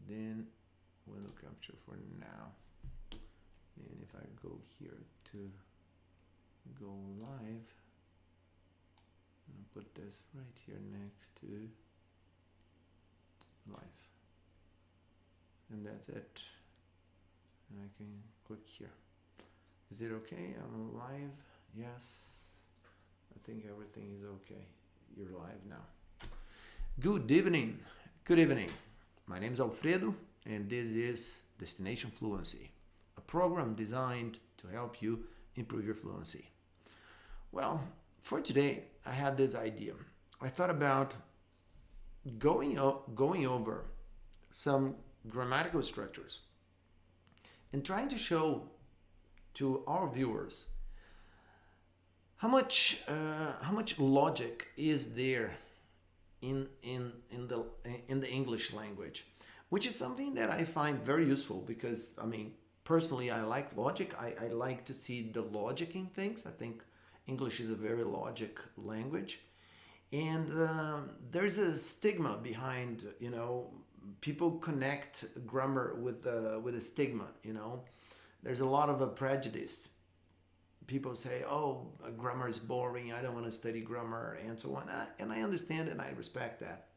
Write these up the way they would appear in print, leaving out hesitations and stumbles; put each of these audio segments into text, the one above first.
then window capture for now. And if I go here to go live, I'm gonna put this right here next to live. And that's it. And I can click here. Is it okay? I'm live. Yes. I think everything is okay. You're live now. Good evening. Good evening. My name is Alfredo, and this is Destination Fluency, a program designed to help you improve your fluency. Well, for today, I had this idea. I thought about going over some grammatical structures and trying to show to our viewers how much logic is there in the English language, which is something that I find very useful because, I mean, personally, I like logic. I like to see the logic in things. I think English is a very logic language. And there's a stigma behind, people connect grammar with a stigma, There's a lot of a prejudice. People say, oh, grammar is boring, I don't want to study grammar, and so on. And I understand and I respect that.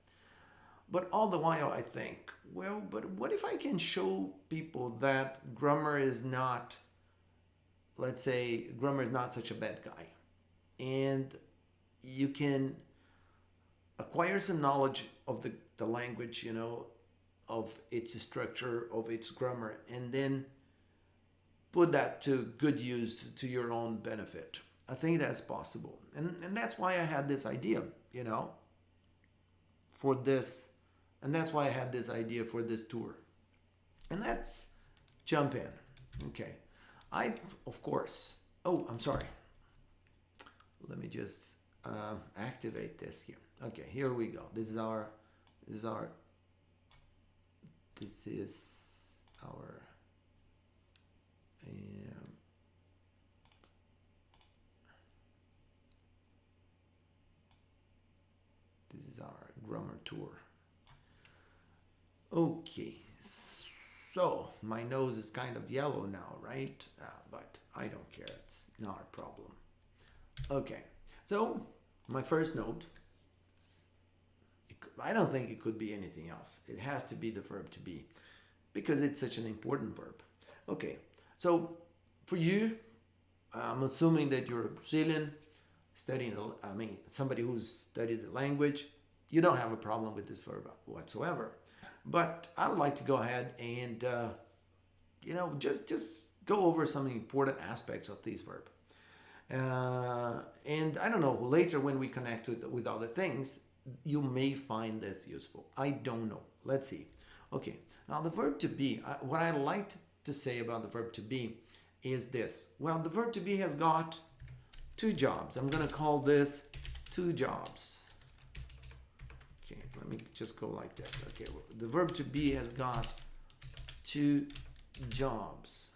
But all the while I think, well, but what if I can show people that grammar is not, let's say, grammar is not such a bad guy. And you can acquire some knowledge of the language, of its structure, of its grammar, and then put that to good use to your own benefit. I think that's possible. And that's why I had this idea, for this. And that's why I had this idea for this tour. And let's jump in. Okay. Of course, I'm sorry. Let me just activate this here. Okay, here we go. This is our this is our grammar tour. Okay, so my nose is kind of yellow now, right? But I don't care, it's not a problem. Okay, so my first note, I don't think it could be anything else. It has to be the verb to be, because it's such an important verb. Okay, so for you, I'm assuming that you're a Brazilian, somebody who's studied the language, you don't have a problem with this verb whatsoever. But I would like to go ahead and, just go over some important aspects of this verb. And I don't know, later when we connect with other things, you may find this useful. I don't know. Let's see. Okay, now the verb to be, what I like to say about the verb to be is this. Well, the verb to be has got two jobs. I'm going to call this two jobs. Okay, let me just go like this. Okay, well, the verb to be has got two jobs.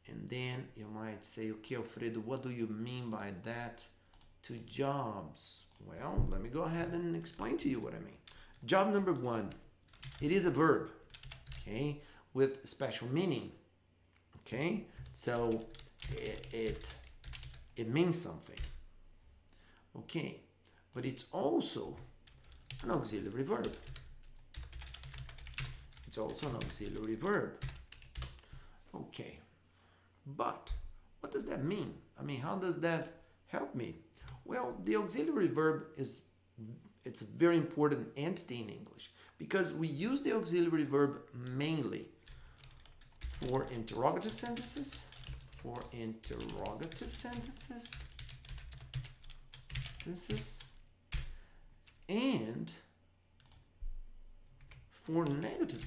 And then you might say, okay, Alfredo, what do you mean by that? Two jobs. Well, let me go ahead and explain to you what I mean. Job number one, it is a verb, okay, with special meaning. Okay, so it means something. Okay, but it's also an auxiliary verb. It's also an auxiliary verb. Okay, but what does that mean? I mean, how does that help me? Well, the auxiliary verb it's a very important entity in English because we use the auxiliary verb mainly for interrogative sentences, and for negative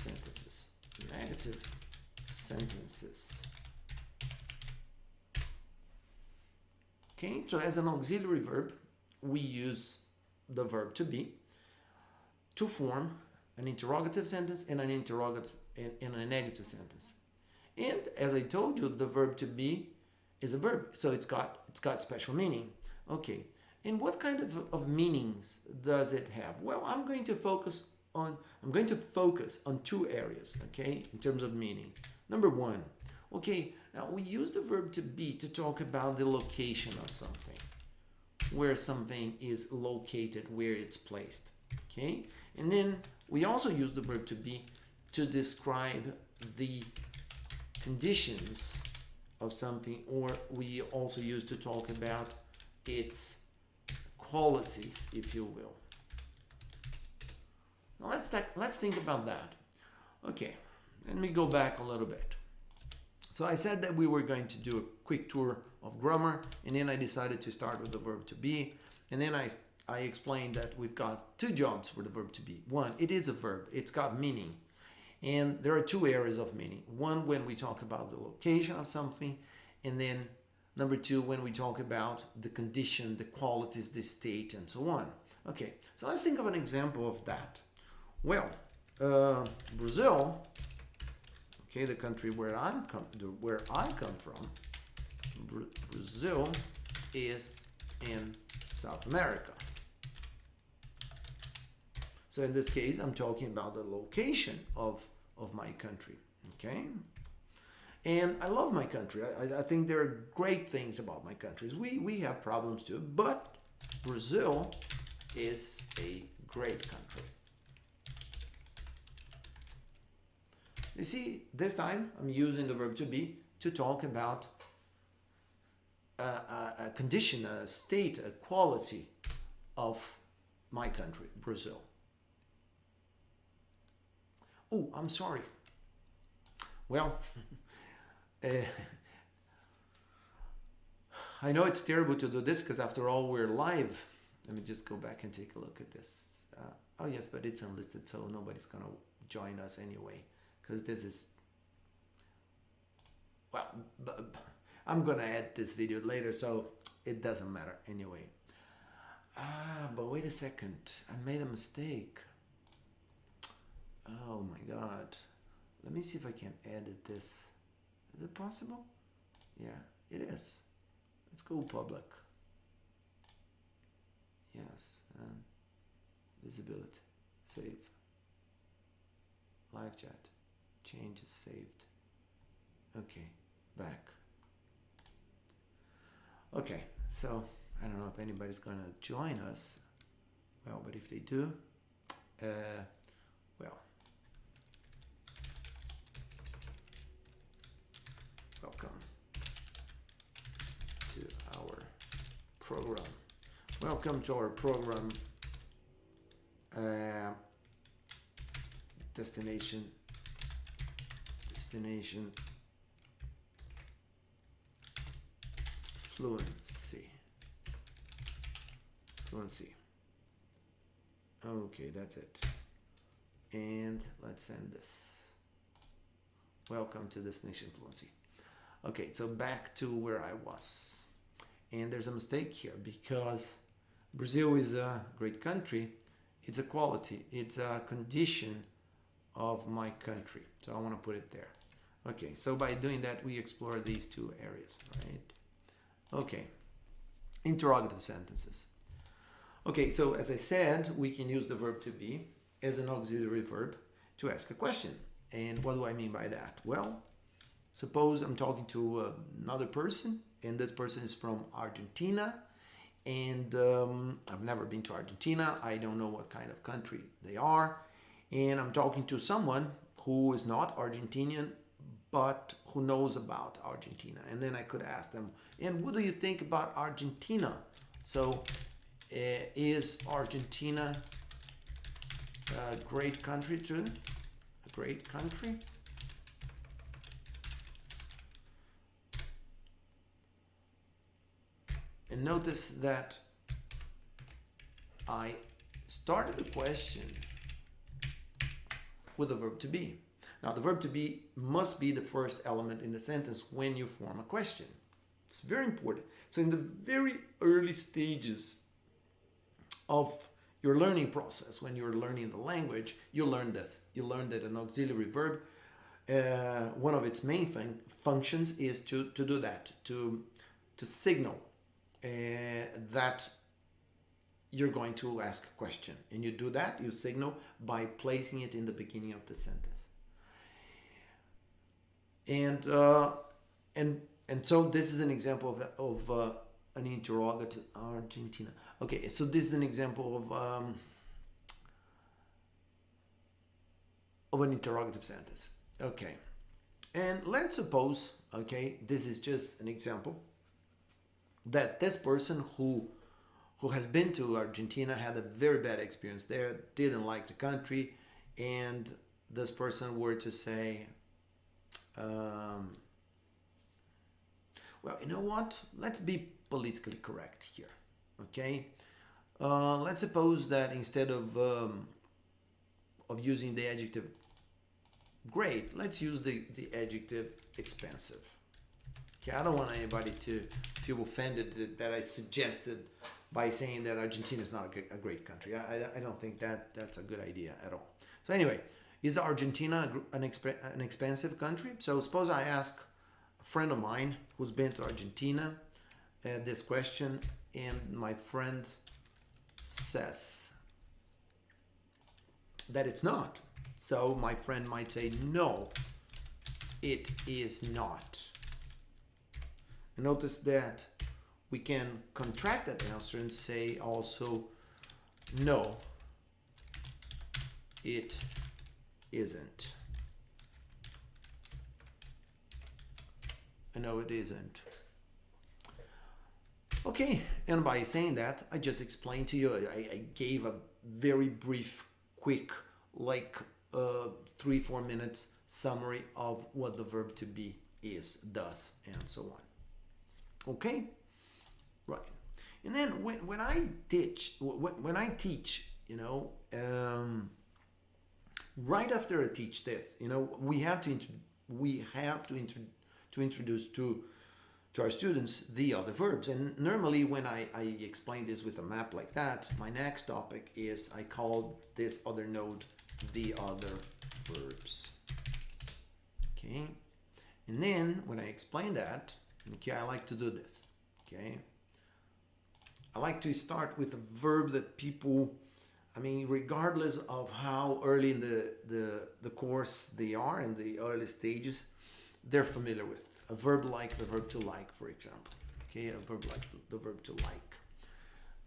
sentences. Okay, so as an auxiliary verb, we use the verb to be to form an interrogative sentence and an interrogative and a negative sentence. And as I told you, the verb to be is a verb, so it's got special meaning. Okay, and what kind of meanings does it have? Well, I'm going to focus I'm going to focus on two areas, okay, in terms of meaning. Number one, okay, now we use the verb to be to talk about the location of something, where something is located, where it's placed, okay? And then we also use the verb to be to describe the conditions of something, or we also use to talk about its qualities, if you will. Now let's think about that. Okay, let me go back a little bit. So I said that we were going to do a quick tour of grammar, and then I decided to start with the verb to be, and then I explained that we've got two jobs for the verb to be. One, it is a verb, it's got meaning, and there are two areas of meaning. One, when we talk about the location of something, and then number two, when we talk about the condition, the qualities, the state, and so on. Okay, so let's think of an example of that. Well, Brazil, okay, the country where I come from, Brazil is in South America. So in this case, I'm talking about the location of my country, okay? And I love my country. I think there are great things about my countries. We have problems too, but Brazil is a great country. You see, this time I'm using the verb to be to talk about a condition, a state, a quality of my country, Brazil. Oh, I'm sorry. Well, I know it's terrible to do this because after all, we're live. Let me just go back and take a look at this. Oh yes, but it's unlisted, so nobody's gonna join us anyway. Because this is, well, I'm gonna add this video later, so it doesn't matter anyway. But wait a second, I made a mistake. Oh my God. Let me see if I can edit this. Is it possible? Yeah, it is. Let's go public. Yes, and visibility, save, live chat. Change is saved. Okay, back. Okay, so I don't know if anybody's gonna join us. Well, but if they do, well, welcome to our program. Welcome to our program. Destination Fluency. Okay, that's it. And let's send this. Welcome to Destination Fluency. Okay, so back to where I was. And there's a mistake here because Brazil is a great country. It's a quality, it's a condition of my country. So I want to put it there. Okay, so by doing that, we explore these two areas, right? Okay, interrogative sentences. Okay, so as I said, we can use the verb to be as an auxiliary verb to ask a question. And what do I mean by that? Well, suppose I'm talking to another person, and this person is from Argentina, and I've never been to Argentina. I don't know what kind of country they are. And I'm talking to someone who is not Argentinian, but who knows about Argentina. And then I could ask them, and what do you think about Argentina? So is Argentina a great country too? A great country? And notice that I started the question with the verb to be. Now, the verb to be must be the first element in the sentence when you form a question. It's very important. So in the very early stages of your learning process, when you're learning the language, you learn this. You learn that an auxiliary verb, one of its main functions is to do that, to signal that you're going to ask a question. And you do that, you signal by placing it in the beginning of the sentence. And so this is an example of an interrogative. Argentina. Okay, so this is an example of an interrogative sentence. Okay, and let's suppose, okay, this is just an example, that this person who has been to Argentina had a very bad experience there, didn't like the country, and this person were to say, well, you know what? Let's be politically correct here, okay? Let's suppose that instead of using the adjective great, let's use the adjective expensive. Okay, I don't want anybody to feel offended that I suggested by saying that Argentina is not a great country. I don't think that's a good idea at all. So anyway, is Argentina an expensive country? So suppose I ask a friend of mine who's been to Argentina this question, and my friend says that it's not. So my friend might say, no, it is not. And notice that we can contract that answer and say also, no, it isn't. No, it isn't. Okay, and by saying that, I just explained to you, I gave a very brief, quick, like 3-4 minutes summary of what the verb to be is, does, and so on. Okay, right. And then when I teach, you know, right after I teach this, you know, we have to introduce to our students the other verbs. And normally when I explain this with a map like that, my next topic is, I call this other node the other verbs. Okay, and then when I explain that, okay, I like to do this. Okay, I like to start with a verb that people, I mean, regardless of how early in the course they are, in the early stages, they're familiar with. A verb like the verb to like, for example. Okay, a verb like the verb to like.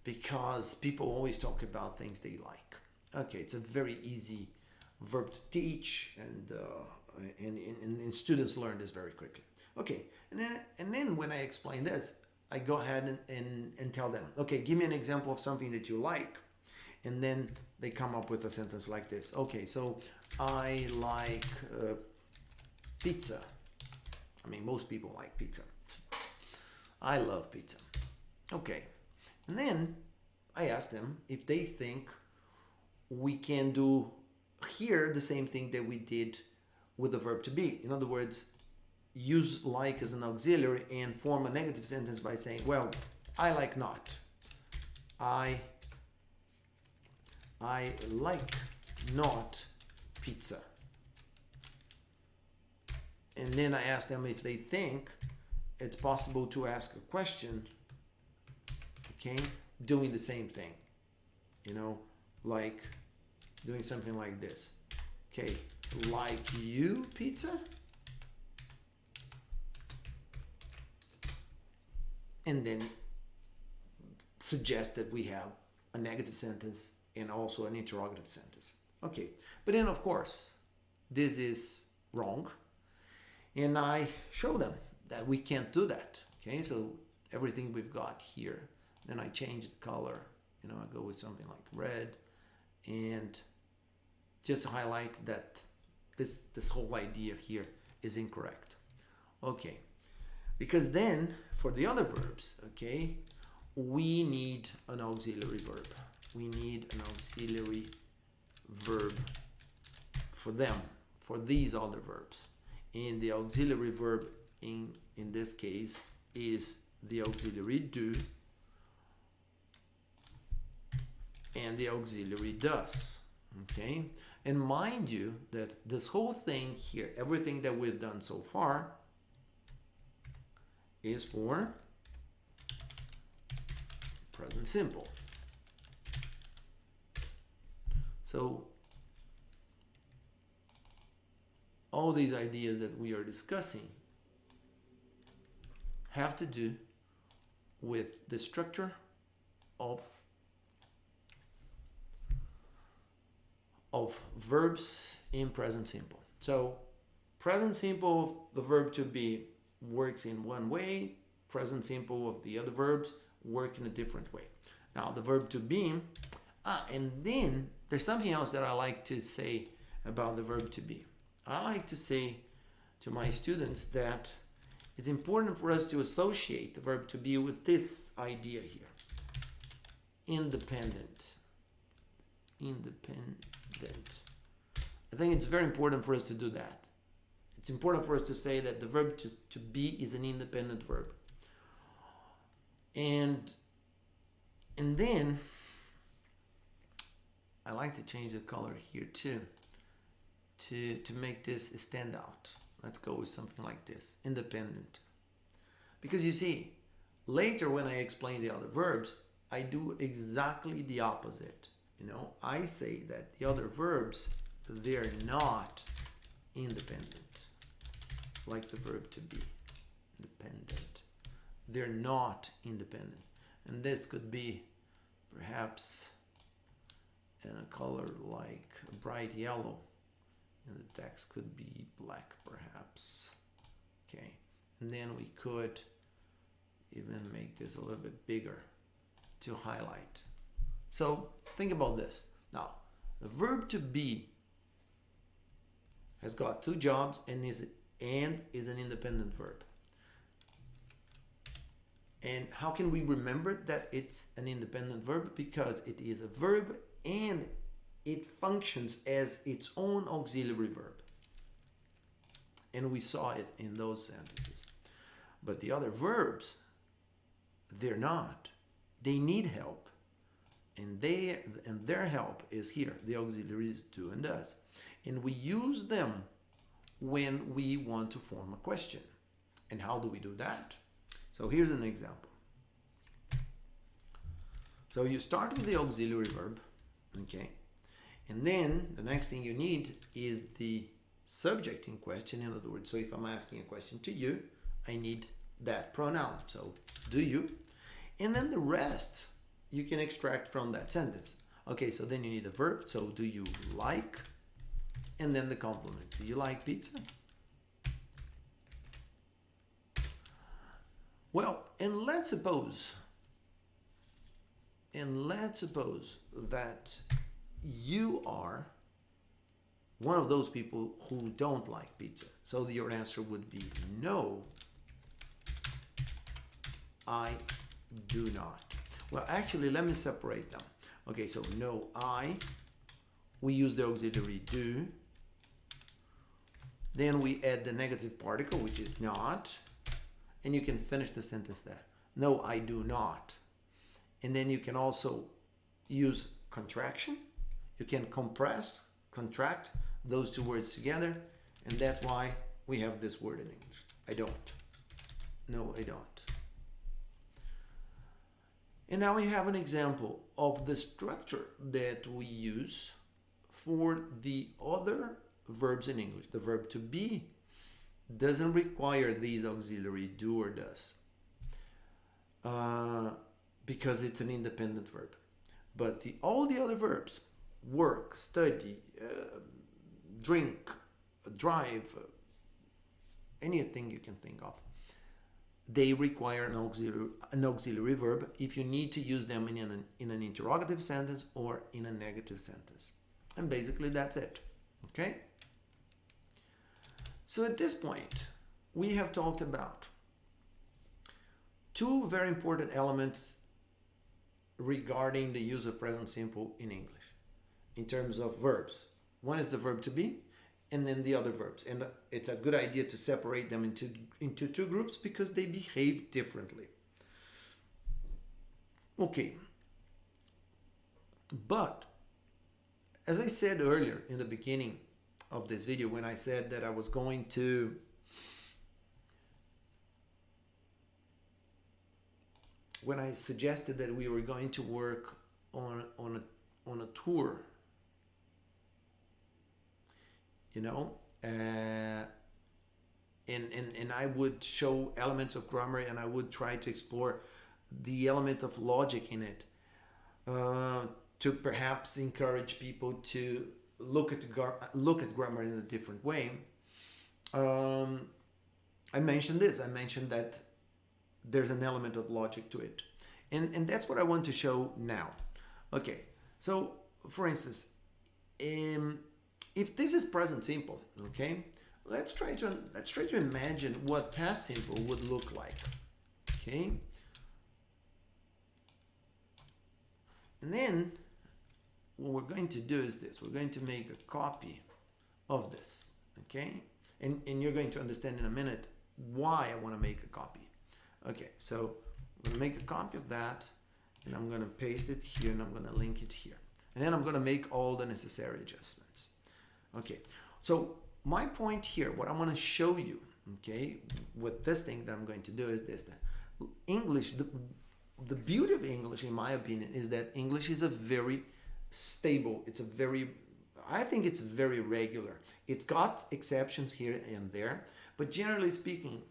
Because people always talk about things they like. Okay, it's a very easy verb to teach, and students learn this very quickly. Okay, and then when I explain this, I go ahead and tell them, okay, give me an example of something that you like. And then they come up with a sentence like this. Okay, so I like pizza. I mean, most people like pizza. I love pizza. Okay, and then I ask them if they think we can do here the same thing that we did with the verb to be. In other words, use like as an auxiliary and form a negative sentence by saying, well, I like not. I like not pizza. And then I ask them if they think it's possible to ask a question, okay, doing the same thing, you know, like doing something like this. Okay, like you pizza? And then suggest that we have a negative sentence and also an interrogative sentence. Okay, but then of course, this is wrong. And I show them that we can't do that. Okay, so everything we've got here, then I change the color. You know, I go with something like red, and just to highlight that this whole idea here is incorrect. Okay, because then for the other verbs, okay, we need an auxiliary verb. We need an auxiliary verb for them, for these other verbs. And the auxiliary verb in this case is the auxiliary do and the auxiliary does. Okay, and mind you that this whole thing here, everything that we've done so far, is for present simple. So all these ideas that we are discussing have to do with the structure of verbs in present simple. So present simple of the verb to be works in one way, present simple of the other verbs work in a different way. Now the verb to be, and then there's something else that I like to say about the verb to be. I like to say to my students that it's important for us to associate the verb to be with this idea here. Independent. Independent. I think it's very important for us to do that. It's important for us to say that the verb to be is an independent verb. And then I like to change the color here too to make this stand out. Let's go with something like this, independent. Because you see, later when I explain the other verbs, I do exactly the opposite. You know, I say that the other verbs, they're not independent, like the verb to be, independent. They're not independent. And this could be perhaps in a color like a bright yellow, and the text could be black perhaps. Okay, and then we could even make this a little bit bigger to highlight. So think about this. Now, the verb to be has got two jobs and is an independent verb. And how can we remember that it's an independent verb? Because it is a verb and it functions as its own auxiliary verb. And we saw it in those sentences. But the other verbs, they're not. They need help. And their help is here. The auxiliaries do and does. And we use them when we want to form a question. And how do we do that? So here's an example. So you start with the auxiliary verb, okay? And then the next thing you need is the subject in question. In other words, so if I'm asking a question to you, I need that pronoun. So do you? And then the rest you can extract from that sentence. Okay, so then you need a verb. So do you like? And then the complement. Do you like pizza? Well, and let's suppose that you are one of those people who don't like pizza. So your answer would be no, I do not. Well, actually, let me separate them. Okay, so no, we use the auxiliary do. Then we add the negative particle, which is not. And you can finish the sentence there. No, I do not. And then you can also use contraction. You can compress, contract those two words together. And that's why we have this word in English. I don't. No, I don't. And now we have an example of the structure that we use for the other verbs in English. The verb to be doesn't require these auxiliary do or does because it's an independent verb. But all the other verbs, work, study, drink, drive, anything you can think of, they require an auxiliary verb if you need to use them in an interrogative sentence or in a negative sentence. And basically that's it. Okay? So at this point, we have talked about two very important elements regarding the use of present simple in English in terms of verbs. One is the verb to be, and then the other verbs. And it's a good idea to separate them into two groups because they behave differently. Okay. But, as I said earlier in the beginning of this video, when I said that I was going to when I suggested that we were going to work on a tour you know, and I would show elements of grammar, and I would try to explore the element of logic in it, to perhaps encourage people to look at grammar in a different way. I mentioned this. I mentioned that there's an element of logic to it, and that's what I want to show now. Okay, so for instance, if this is present simple, okay, let's try to imagine what past simple would look like. Okay, and then what we're going to do is this. We're going to make a copy of this. Okay, and you're going to understand in a minute why I want to make a copy. Okay, so I'm going to make a copy of that, and I'm going to paste it here, and I'm going to link it here, and then I'm going to make all the necessary adjustments. Okay, so my point here, what I want to show you, okay, with this thing that I'm going to do is this: that English, the beauty of English, in my opinion, is that English is a very stable. I think it's very regular. It's got exceptions here and there, but generally speaking,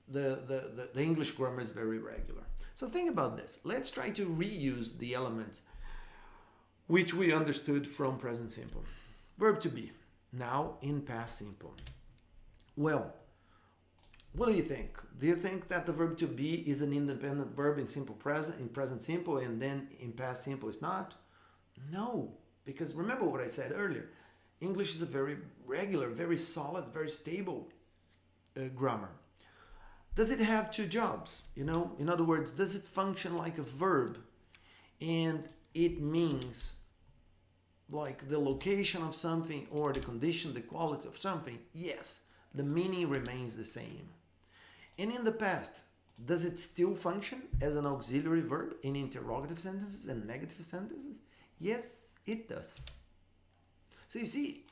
the English grammar is very regular. So think about this. Let's try to reuse the elements which we understood from present simple. Verb to be, now in past simple. Well, what do you think? Do you think that the verb to be is an independent verb in present simple, and then in past simple is not? No, because remember what I said earlier. English is a very regular, very solid, very stable grammar. Does it have two jobs? You know, in other words, does it function like a verb, and it means like the location of something or the condition, the quality of something? Yes, the meaning remains the same. And in the past, does it still function as an auxiliary verb in interrogative sentences and negative sentences? Yes, it does. So you see,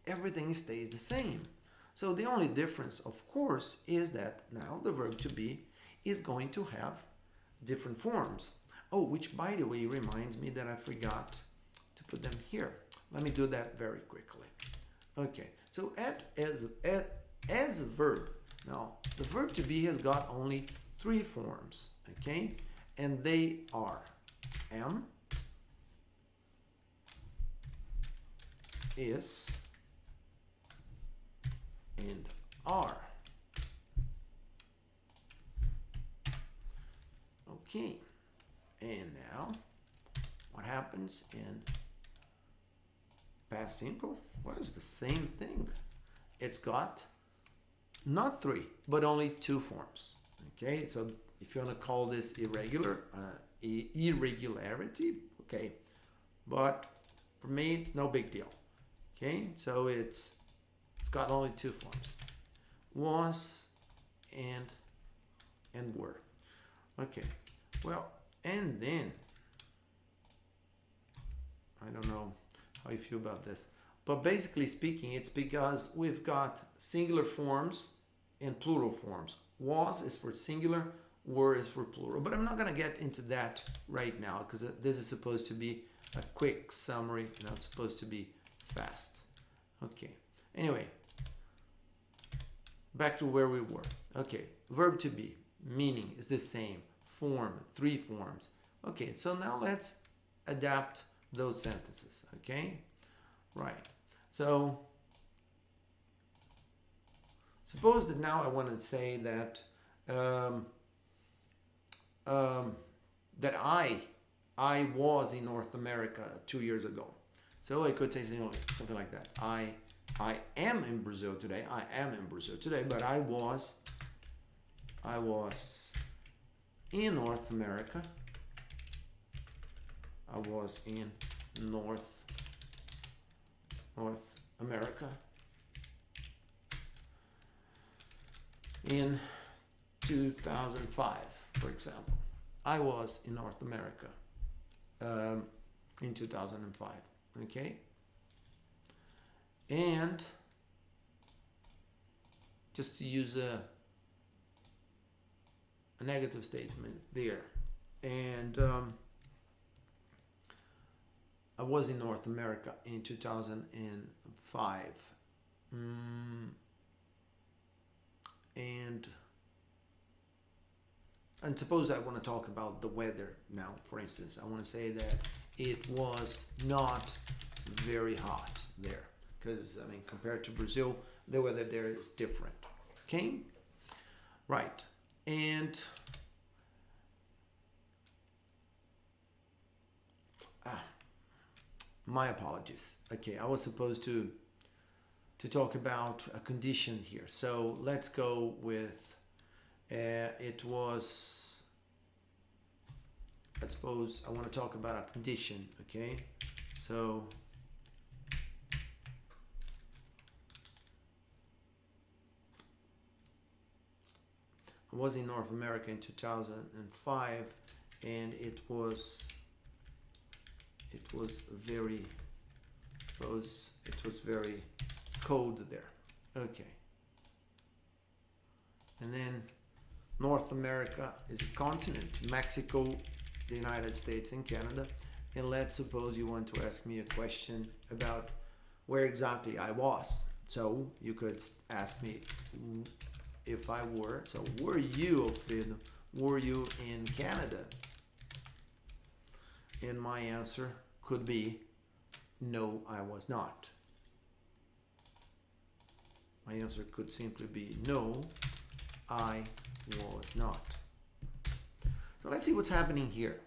everything stays the same. So the only difference, of course, is that now the verb to be is going to have different forms. Oh, which by the way reminds me that I forgot to put them here. Let me do that very quickly. Okay, so as a verb, now the verb to be has got only three forms, okay? And they are am, is, and are. Okay, and now what happens in past simple? Well, it's the same thing. It's got not three, but only two forms. Okay, so if you want to call this irregularity, okay, but for me it's no big deal. Okay, so it's got only two forms: was and were. Okay, well, and then I don't know how you feel about this, but basically speaking, it's because we've got singular forms and plural forms. Was is for singular, were is for plural. But I'm not going to get into that right now, because this is supposed to be a quick summary, and it's supposed to be fast. Okay, anyway, back to where we were. Okay, verb to be, meaning is the same, form, three forms. Okay, so now let's adapt those sentences. Okay, right, so suppose that now I want to say that that I was in North America 2 years ago. So I could say something like that. I am in Brazil today. I am in Brazil today, but I was in North America. I was in North America in 2005, for example. I was in North America in 2005. Okay, and just to use a negative statement there, and I was in North America in 2005, And suppose I want to talk about the weather now, for instance. I want to say that it was not very hot there. Because, I mean, compared to Brazil, the weather there is different. Okay? Right. And my apologies. Okay, I was supposed to talk about a condition here. So let's go with it was, I suppose I want to talk about a condition. Okay, so I was in North America in 2005, and it was very, I suppose it was very cold there. Okay. And then North America is a continent, Mexico, the United States, and Canada. And let's suppose you want to ask me a question about where exactly I was. So you could ask me if I were. So were you, Alfredo? Were you in Canada? And my answer could be no, I was not. My answer could simply be no, I was not. So let's see what's happening here.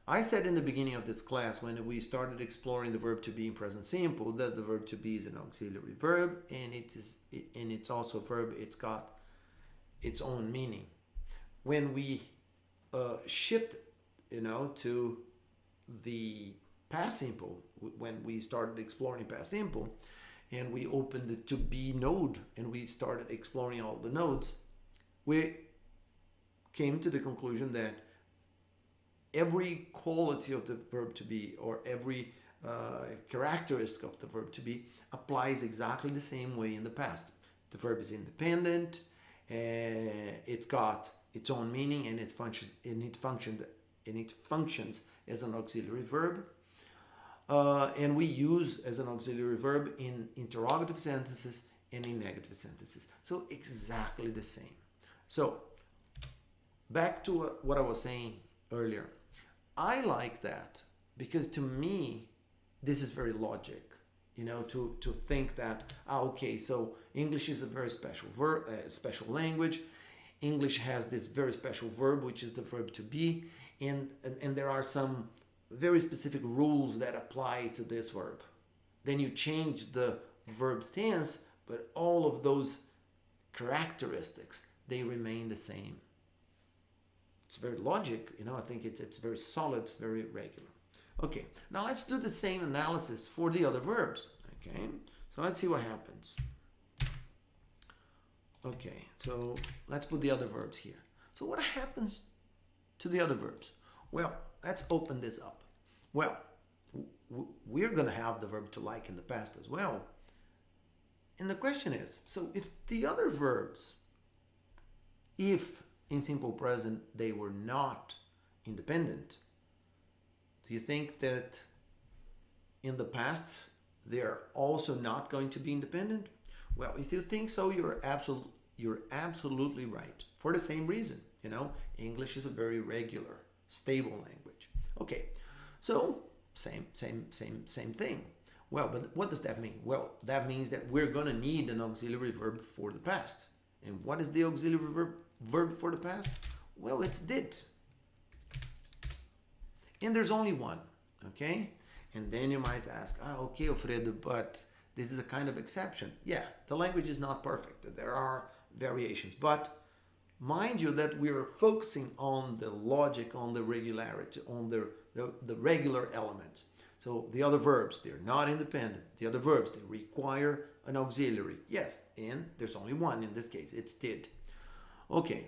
I said in the beginning of this class, when we started exploring the verb to be in present simple, that the verb to be is an auxiliary verb, and it's also a verb. It's got its own meaning. When we shift, to the past simple, when we started exploring past simple, and we opened the to be node, and we started exploring all the nodes, we came to the conclusion that every quality of the verb to be, or every characteristic of the verb to be, applies exactly the same way in the past. The verb is independent, it's got its own meaning, and it functions as an auxiliary verb. And we use as an auxiliary verb in interrogative sentences and in negative sentences. So exactly the same. So back to what I was saying earlier. I like that because to me, this is very logic, to think that, okay, so English is a very special special language. English has this very special verb, which is the verb to be, and there are some very specific rules that apply to this verb. Then you change the verb tense, but all of those characteristics, they remain the same. It's very logic, I think it's very solid, it's very regular. Okay, now let's do the same analysis for the other verbs. Okay, so let's see what happens. Okay, so let's put the other verbs here. So what happens to the other verbs? Well, let's open this up. Well, we're going to have the verb to like in the past as well. And the question is, so if the other verbs, if in simple present they were not independent, do you think that in the past they're also not going to be independent? Well, if you think so, you're absolutely right. For the same reason, English is a very regular, stable language. Okay, so same thing. Well, but what does that mean? Well, that means that we're going to need an auxiliary verb for the past. And what is the auxiliary verb for the past? Well, it's did. And there's only one, okay? And then you might ask, okay, Alfredo, but this is a kind of exception. Yeah, the language is not perfect. There are variations, but mind you that we're focusing on the logic, on the regularity, on the regular element. So the other verbs, they're not independent. The other verbs, they require an auxiliary. Yes, and there's only one in this case. It's did. Okay,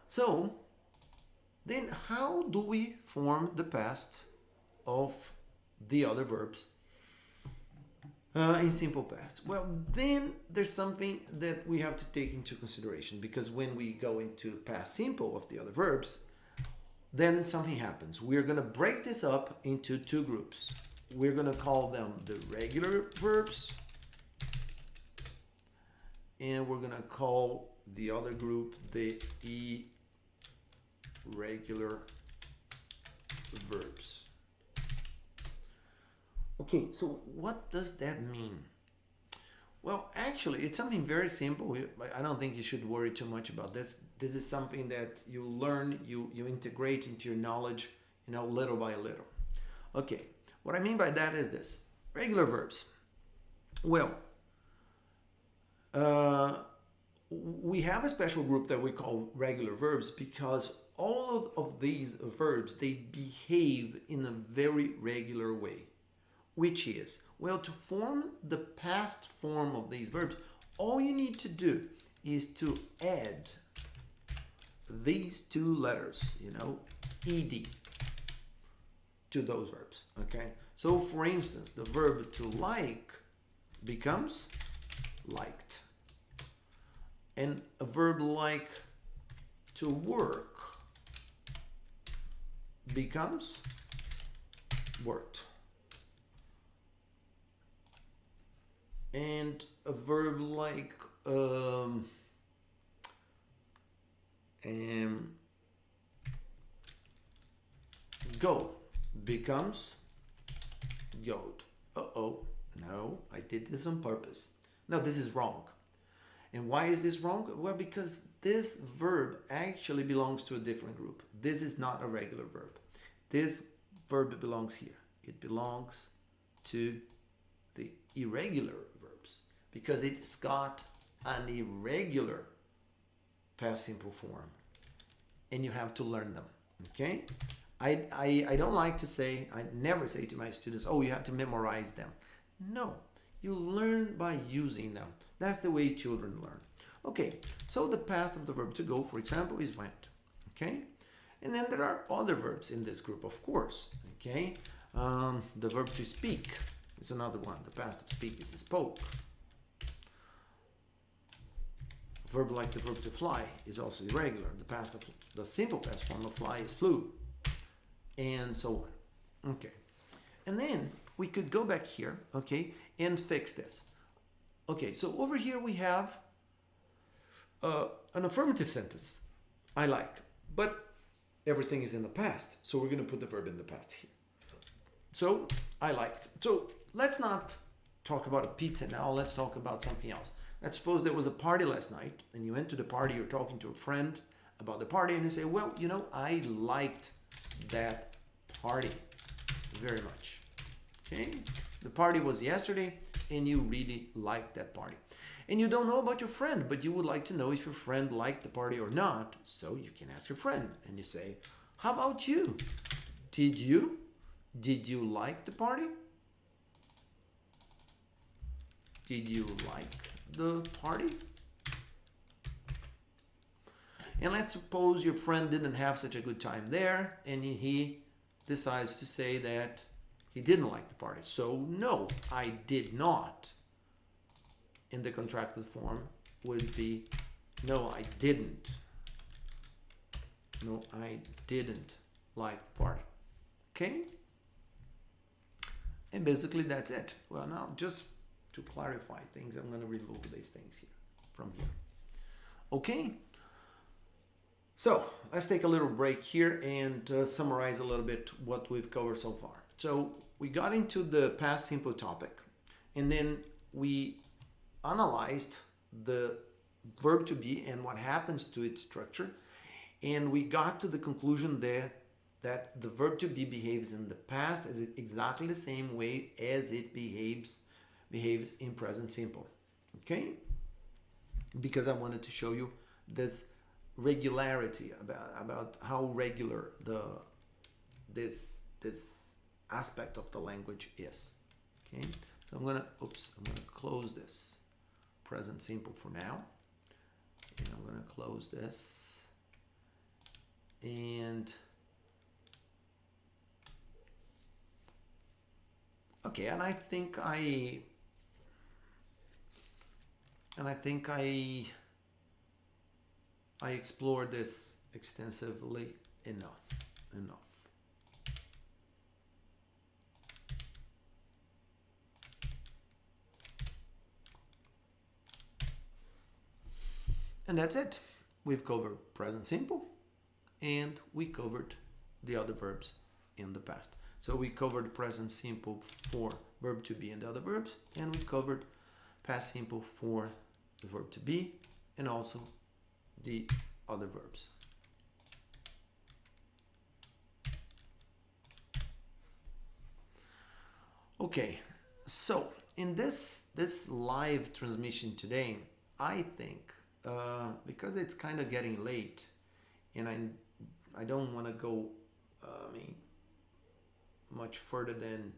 so then how do we form the past of the other verbs in simple past? Well, then there's something that we have to take into consideration, because when we go into past simple of the other verbs, then something happens. We're going to break this up into two groups. We're going to call them the regular verbs and we're gonna call the other group the irregular verbs. Okay, so what does that mean? Well, actually, it's something very simple. I don't think you should worry too much about this. This is something that you learn, you integrate into your knowledge, little by little. Okay, what I mean by that is this. Regular verbs. Well, we have a special group that we call regular verbs because all of these verbs, they behave in a very regular way. Which is, well, to form the past form of these verbs, all you need to do is to add these two letters, ed, to those verbs, okay? So, for instance, the verb to like becomes liked. And a verb like to work becomes worked. And a verb like go becomes goed. Uh-oh, no, I did this on purpose. No, this is wrong. And why is this wrong? Well, because this verb actually belongs to a different group. This is not a regular verb. This verb belongs here. It belongs to the irregular verbs because it's got an irregular past simple form and you have to learn them. Okay? I don't like to say, I never say to my students, oh, you have to memorize them. No, you learn by using them. That's the way children learn. Okay, so the past of the verb to go, for example, is went. Okay? And then there are other verbs in this group, of course. Okay? The verb to speak is another one. The past of speak is spoke. Verb like the verb to fly is also irregular. The simple past form of fly is flew. And so on. Okay. And then we could go back here, okay, and fix this. Okay, so over here we have an affirmative sentence. I like, but everything is in the past. So we're going to put the verb in the past here. So I liked. So let's not talk about a pizza now. Let's talk about something else. Let's suppose there was a party last night and you went to the party, you're talking to a friend about the party and you say, well, I liked that party very much. Okay? The party was yesterday and you really liked that party. And you don't know about your friend, but you would like to know if your friend liked the party or not. So you can ask your friend and you say, how about you? Did you like the party? Did you like the party? And let's suppose your friend didn't have such a good time there and he decides to say that he didn't like the party. So no, I did not. In the contracted form would be no, I didn't. No, I didn't like the party. Okay? And basically that's it. Well, now just to clarify things, I'm going to remove these things here from here. Okay? So let's take a little break here and summarize a little bit what we've covered so far. So we got into the past simple topic and then we analyzed the verb to be and what happens to its structure. And we got to the conclusion that the verb to be behaves in the past as exactly the same way as it behaves in present simple. Okay? Because I wanted to show you this regularity about how regular this aspect of the language is. Okay? So I'm gonna close this present simple for now. And I'm gonna close this. And okay, and I think I explored this extensively enough. And that's it. We've covered present simple and we covered the other verbs in the past. So we covered present simple for verb to be and the other verbs, and we covered past simple for the verb to be and also the other verbs. Okay, so in this live transmission today, I think because it's kind of getting late, and I don't want to go much further than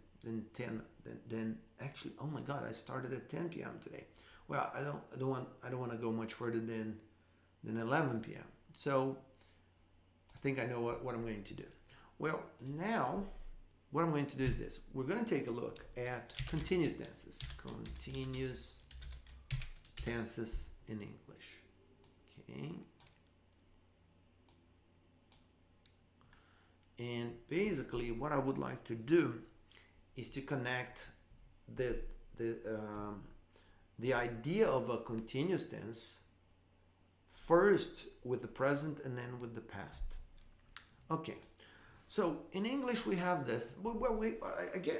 10 than actually. Oh my God, I started at 10 p.m. today. Well, I don't want to go much further than 11 p.m. So I think I know what I'm going to do. Well, now what I'm going to do is this. We're going to take a look at continuous tenses. Continuous tenses in English. Okay. And basically what I would like to do is to connect the idea of a continuous tense first with the present and then with the past. Okay. So in English we have this. Well,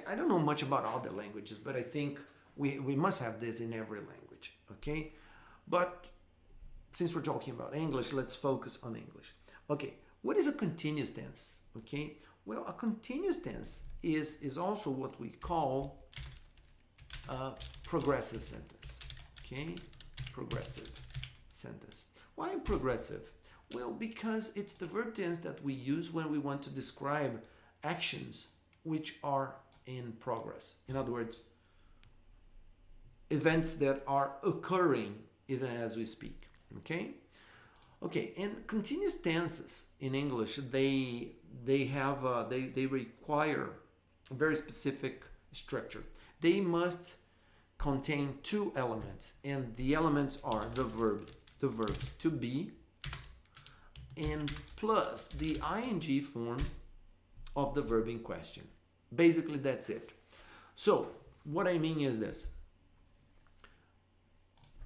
I don't know much about other languages, but I think we must have this in every language, okay? But since we're talking about English, let's focus on English. Okay, what is a continuous tense? Okay, well, a continuous tense is also what we call a progressive sentence, okay? Progressive sentence. Why progressive? Well, because it's the verb tense that we use when we want to describe actions which are in progress. In other words, events that are occurring even as we speak. Okay? Okay, and continuous tenses in English, they require a very specific structure. They must contain two elements, and the elements are the verbs to be, and plus the ing form of the verb in question. Basically, that's it. So, what I mean is this.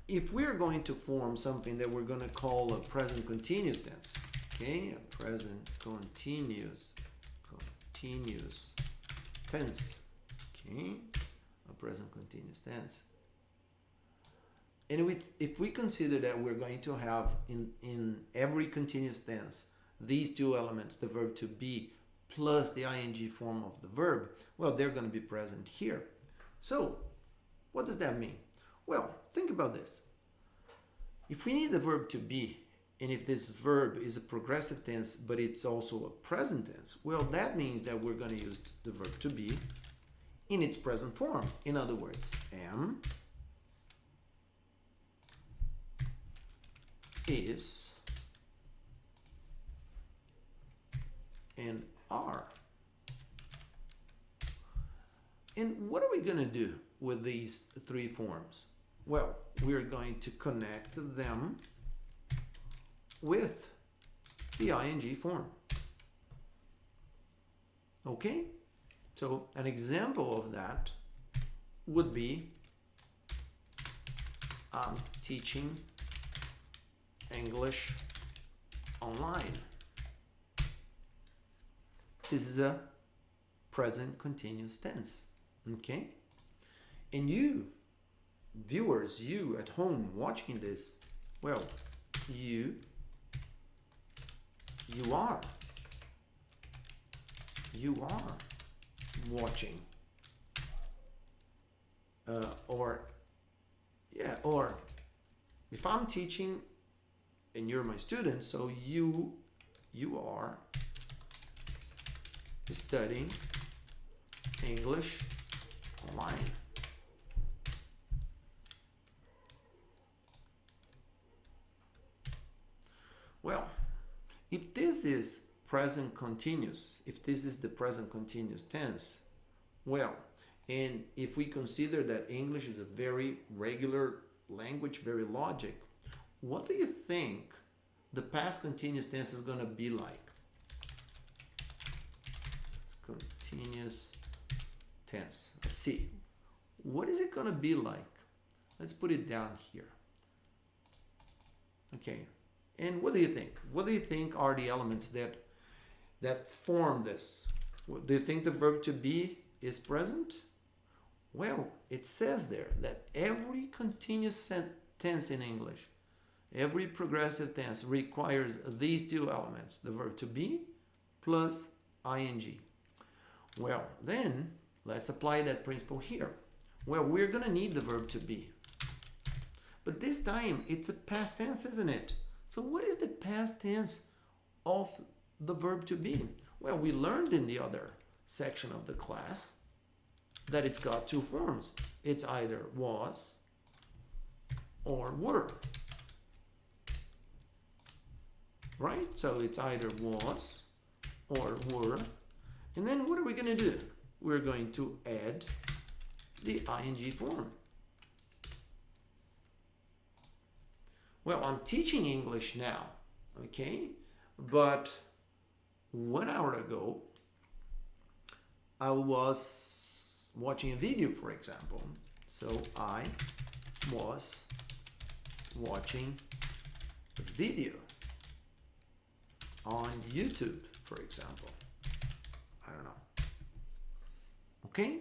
If we're going to form something that we're going to call a present continuous tense, okay, a present continuous tense, okay, a present continuous tense. And if we consider that we're going to have in every continuous tense these two elements, the verb to be plus the ing form of the verb, well, they're going to be present here. So, what does that mean? Well, think about this. If we need the verb to be, and if this verb is a progressive tense, but it's also a present tense, well, that means that we're going to use the verb to be in its present form. In other words, am, is, and are. And what are we going to do with these three forms? Well, we're going to connect them with the ing form. Okay? So an example of that would be I'm teaching English online. This is a present continuous tense. Okay? And you, viewers, you at home watching this, well, you are watching. Or if I'm teaching and you're my student, so you are studying English online. Well, if this is present continuous, if this is the present continuous tense, well, and if we consider that English is a very regular language, very logic, what do you think the past continuous tense is going to be like? It's continuous tense. Let's see. What is it going to be like? Let's put it down here. Okay. And what do you think? What do you think are the elements that form this? Do you think the verb to be is present? Well, it says there that every continuous tense in English, every progressive tense requires these two elements, the verb to be plus ing. Well, then let's apply that principle here. Well, we're going to need the verb to be. But this time it's a past tense, isn't it? So what is the past tense of the verb to be? Well, we learned in the other section of the class that it's got two forms. It's either was or were. Right? So it's either was or were. And then what are we going to do? We're going to add the ing form. Well, I'm teaching English now, okay? But 1 hour ago, I was watching a video, for example. So I was watching a video on YouTube, for example. I don't know. Okay?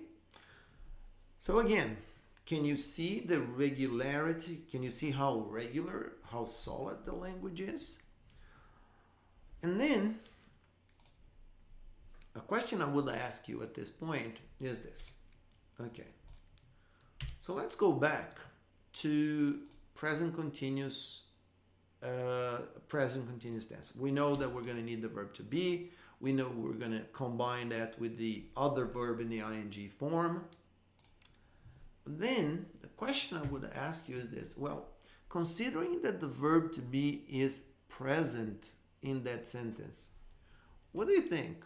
So again, can you see the regularity? Can you see how regular, how solid the language is? And then, a question I would ask you at this point is this. Okay. So let's go back to present continuous tense. We know that we're going to need the verb to be. We know we're going to combine that with the other verb in the ing form. Then the question I would ask you is this. Well, considering that the verb to be is present in that sentence, what do you think?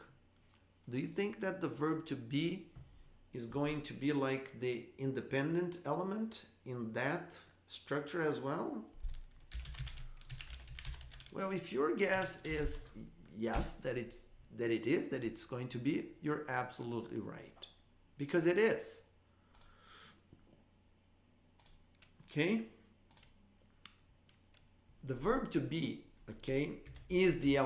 Do you think that the verb to be is going to be like the independent element in that structure as well? Well, if your guess is yes, that it's going to be, you're absolutely right. Because it is. Okay? The verb to be, okay, is the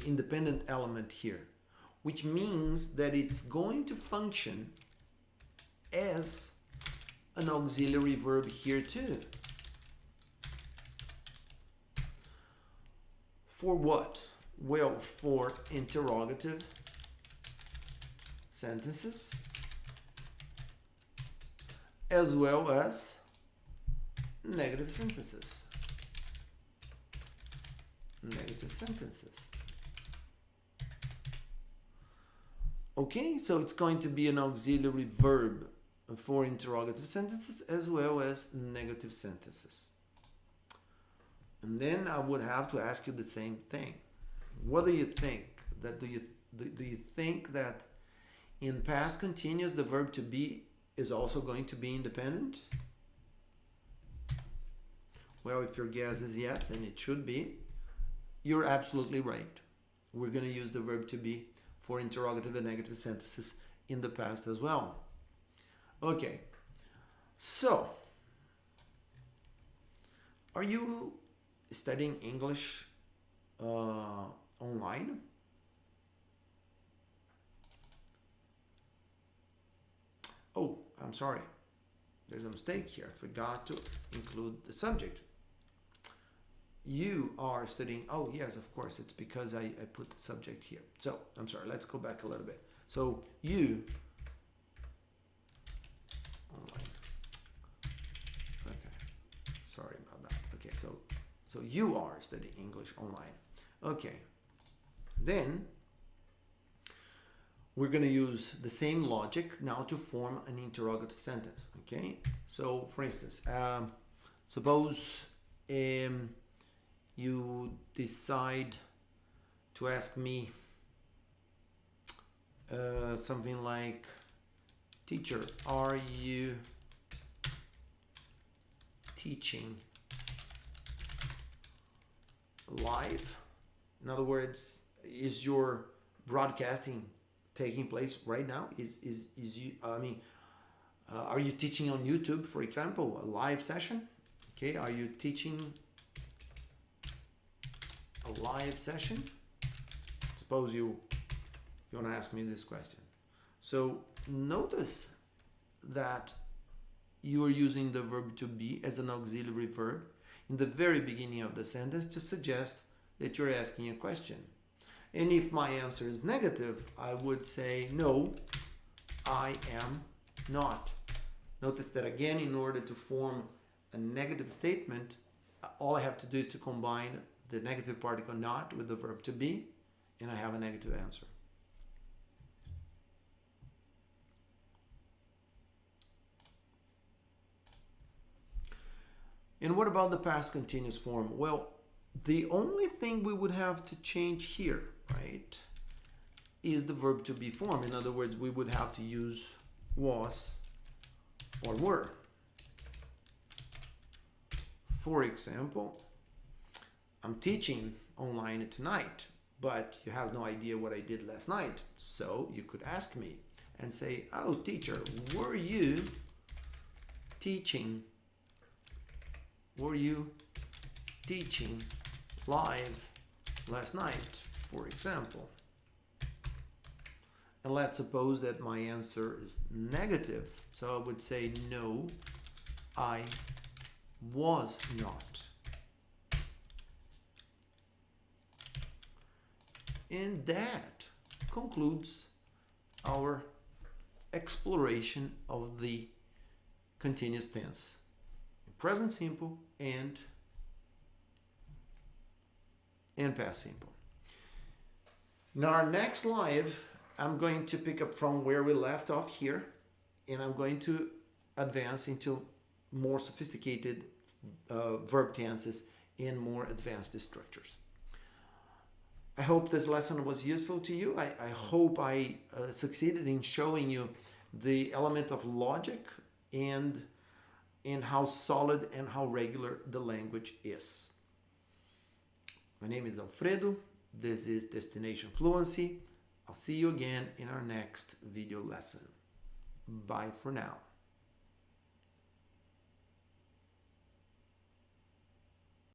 independent element here, which means that it's going to function as an auxiliary verb here too. For what? Well, for interrogative sentences, as well as negative sentences. Negative sentences. Okay, so it's going to be an auxiliary verb for interrogative sentences as well as negative sentences. And then I would have to ask you the same thing. What do you think? Do you think that in past continuous the verb to be is also going to be independent? Well, if your guess is yes, and it should be, you're absolutely right. We're going to use the verb to be for interrogative and negative sentences in the past as well. Okay, so are you studying English online? Oh, I'm sorry. There's a mistake here. I forgot to include the subject. You are studying, oh yes, of course, it's because I put the subject here. So, I'm sorry, let's go back a little bit. So, you, online. Okay, sorry about that. Okay, so you are studying English online. Okay, then we're going to use the same logic now to form an interrogative sentence. Okay, so for instance, suppose you decide to ask me something like, teacher, are you teaching live? In other words, is your broadcasting taking place right now? Are you teaching on YouTube, for example, a live session? Okay, are you teaching a live session? Suppose you want to ask me this question. So notice that you are using the verb to be as an auxiliary verb in the very beginning of the sentence to suggest that you're asking a question. And if my answer is negative, I would say, no, I am not. Notice that again, in order to form a negative statement, all I have to do is to combine the negative particle not with the verb to be, and I have a negative answer. And what about the past continuous form? Well, the only thing we would have to change here, right, is the verb to be form. In other words, we would have to use was or were. For example, I'm teaching online tonight, but you have no idea what I did last night. So you could ask me and say, oh, teacher, were you teaching live last night, for example? And let's suppose that my answer is negative. So I would say, no, I was not. And that concludes our exploration of the continuous tense, present simple and past simple. In our next live, I'm going to pick up from where we left off here, and I'm going to advance into more sophisticated verb tenses and more advanced structures. I hope this lesson was useful to you. I hope I succeeded in showing you the element of logic and how solid and how regular the language is. My name is Alfredo. This is Destination Fluency. I'll see you again in our next video lesson. Bye for now.